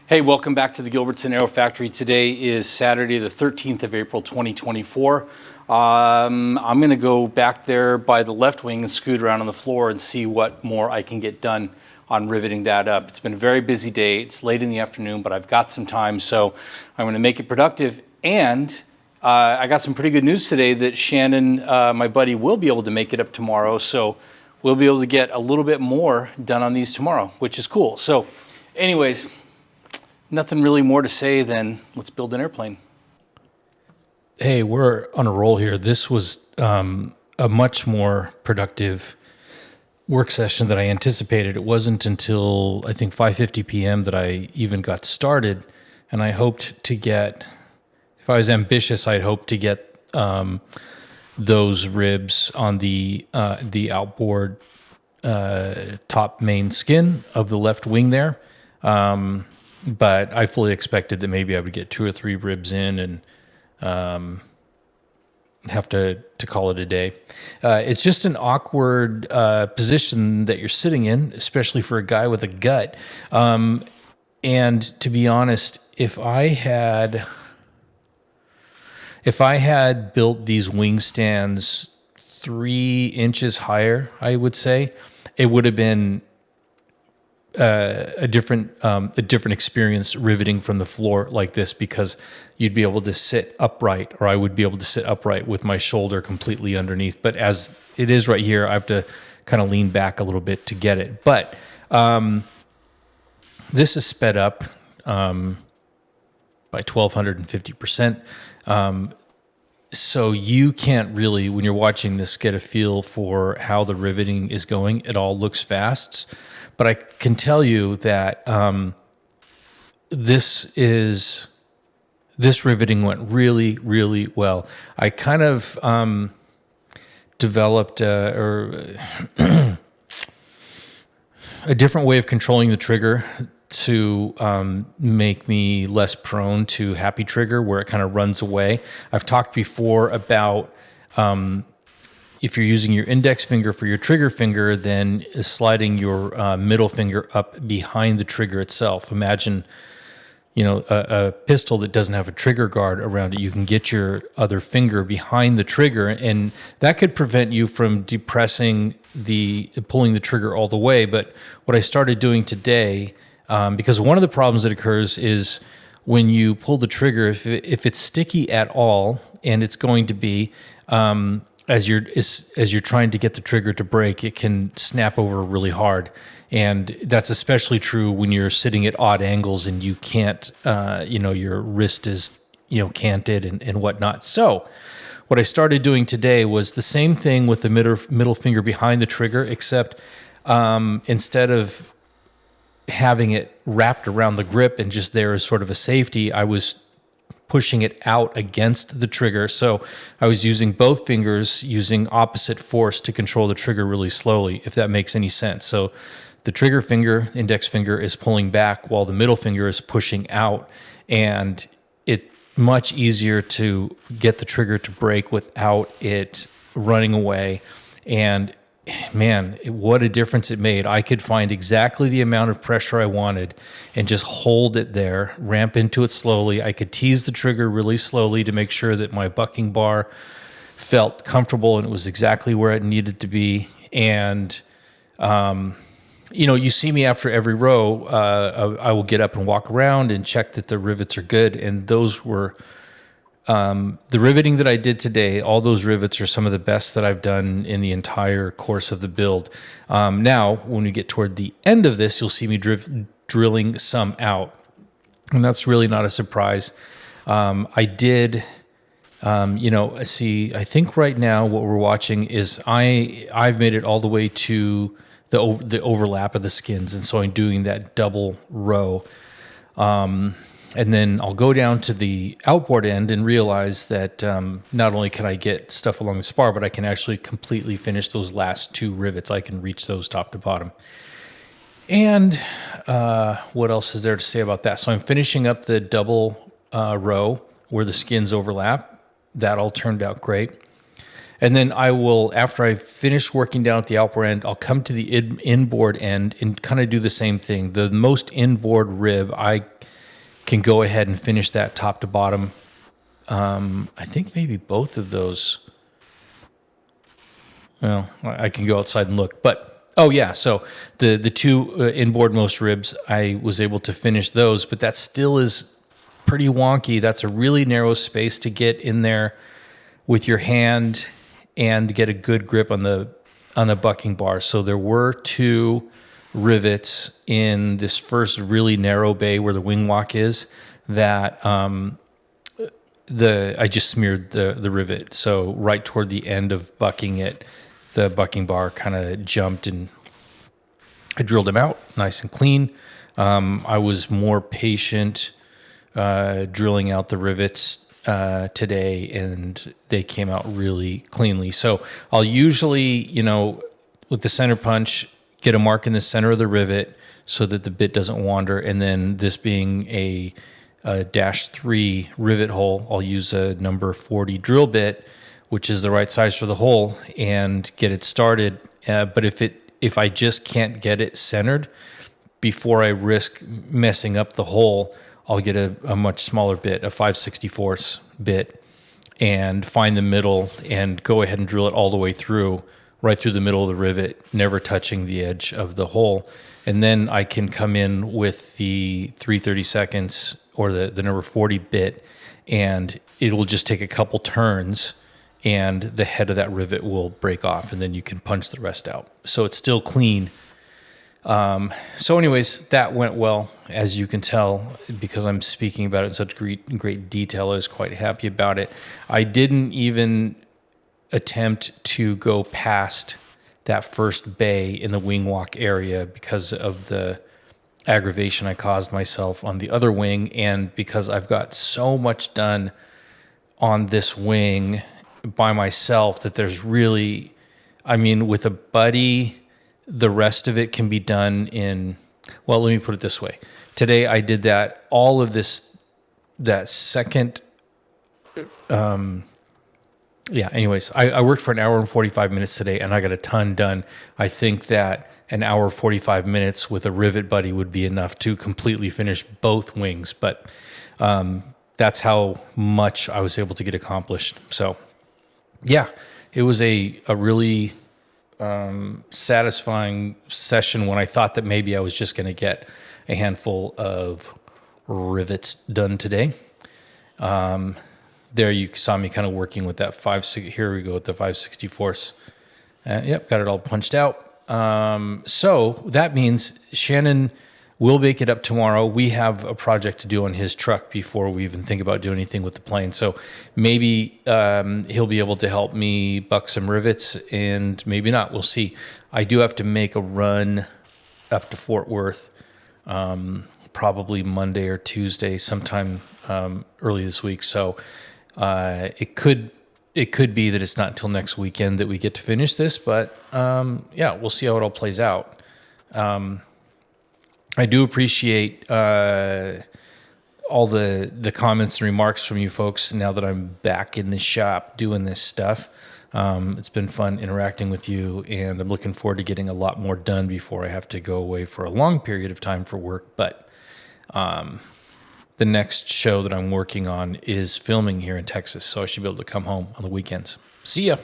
Hey, welcome back to the Gilbertson Aero Factory. Today is Saturday, the 13th of April, 2024. I'm going to go back there by the left wing and scoot around on the floor and see what more I can get done on riveting that up. It's been a very busy day. It's late in the afternoon, but I've got some time, so I'm going to make it productive. And I got some pretty good news today that Shannon, my buddy, will be able to make it up tomorrow. So we'll be able to get a little bit more done on these tomorrow, which is cool. So anyways, nothing really more to say than let's build an airplane. Hey, we're on a roll here. This was a much more productive work session than I anticipated. It wasn't until I think 5:50 p.m. that I even got started, and I hoped to get, if I was ambitious, I'd hoped to get those ribs on the outboard top main skin of the left wing there. But I fully expected that maybe I would get 2 or 3 ribs in and have to call it a day. It's just an awkward position that you're sitting in, especially for a guy with a gut. And to be honest, if I had built these wing stands 3 inches higher, I would say, it would have been a different experience riveting from the floor like this, because you'd be able to sit upright, or I would be able to sit upright with my shoulder completely underneath. But as it is right here, I have to kind of lean back a little bit to get it. But this is sped up by 1,250%. So you can't really, when you're watching this, get a feel for how the riveting is going. It all looks fast. But I can tell you that this riveting went really, really well. I kind of developed a different way of controlling the trigger to make me less prone to happy trigger, where it kind of runs away. I've talked before about if you're using your index finger for your trigger finger, then sliding your middle finger up behind the trigger itself. Imagine, a pistol that doesn't have a trigger guard around it. You can get your other finger behind the trigger, and that could prevent you from pulling the trigger all the way. But what I started doing today, because one of the problems that occurs is when you pull the trigger, if it's sticky at all, and it's going to be, as you're trying to get the trigger to break, it can snap over really hard. And that's especially true when you're sitting at odd angles and you can't, your wrist is, canted and whatnot. So what I started doing today was the same thing with the middle finger behind the trigger, except instead of having it wrapped around the grip and just there as sort of a safety, I was pushing it out against the trigger. So I was using both fingers, using opposite force to control the trigger really slowly, if that makes any sense. So the trigger finger, index finger, is pulling back while the middle finger is pushing out, and it's much easier to get the trigger to break without it running away. And man, what a difference it made. I could find exactly the amount of pressure I wanted and just hold it there, ramp into it slowly. I could tease the trigger really slowly to make sure that my bucking bar felt comfortable and it was exactly where it needed to be. And, you see me after every row, I will get up and walk around and check that the rivets are good. And those were the riveting that I did today. All those rivets are some of the best that I've done in the entire course of the build. Now, when we get toward the end of this, you'll see me drilling some out, and that's really not a surprise. I did, I think right now what we're watching is I've made it all the way to the overlap of the skins, and so I'm doing that double row. And then I'll go down to the outboard end and realize that not only can I get stuff along the spar, but I can actually completely finish those last 2 rivets. I can reach those top to bottom. And what else is there to say about that? So I'm finishing up the double row where the skins overlap. That all turned out great. And then I will, after I finish working down at the outboard end, I'll come to the inboard end and kind of do the same thing. The most inboard rib, I can go ahead and finish that top to bottom. I think maybe both of those. Well, I can go outside and look, but oh yeah. So the two inboard most ribs, I was able to finish those, but that still is pretty wonky. That's a really narrow space to get in there with your hand and get a good grip on the bucking bar. So there were two rivets in this first really narrow bay where the wing walk is that I just smeared the rivet. So right toward the end of bucking it, the bucking bar kind of jumped and I drilled them out nice and clean. I was more patient drilling out the rivets today, and they came out really cleanly. So I'll usually, with the center punch, get a mark in the center of the rivet so that the bit doesn't wander. And then this being a -3 rivet hole, I'll use a number 40 drill bit, which is the right size for the hole, and get it started. But if I just can't get it centered before I risk messing up the hole, I'll get a much smaller bit, a 5/64 bit, and find the middle and go ahead and drill it all the way through, right through the middle of the rivet, never touching the edge of the hole. And then I can come in with the 3/32 or the number 40 bit, and it'll just take a couple turns and the head of that rivet will break off, and then you can punch the rest out. So it's still clean. So anyways, that went well, as you can tell, because I'm speaking about it in such great detail. I was quite happy about it. I didn't even attempt to go past that first bay in the wing walk area because of the aggravation I caused myself on the other wing, and because I've got so much done on this wing by myself that there's really, with a buddy, the rest of it can be done in, well, let me put it this way. Today I did all of that second, anyways, I worked for an hour and 45 minutes today and I got a ton done. I think that an hour 45 minutes with a rivet buddy would be enough to completely finish both wings, but that's how much I was able to get accomplished. So yeah, it was a really satisfying session when I thought that maybe I was just going to get a handful of rivets done today. There you saw me kind of working with that here we go with the 5/64. Yep, got it all punched out. So that means Shannon will make it up tomorrow. We have a project to do on his truck before we even think about doing anything with the plane. So maybe he'll be able to help me buck some rivets, and maybe not. We'll see. I do have to make a run up to Fort Worth, probably Monday or Tuesday, sometime early this week. So it could be that it's not until next weekend that we get to finish this, but we'll see how it all plays out. I do appreciate all the comments and remarks from you folks now that I'm back in the shop doing this stuff. It's been fun interacting with you, and I'm looking forward to getting a lot more done before I have to go away for a long period of time for work. But the next show that I'm working on is filming here in Texas, so I should be able to come home on the weekends. See ya.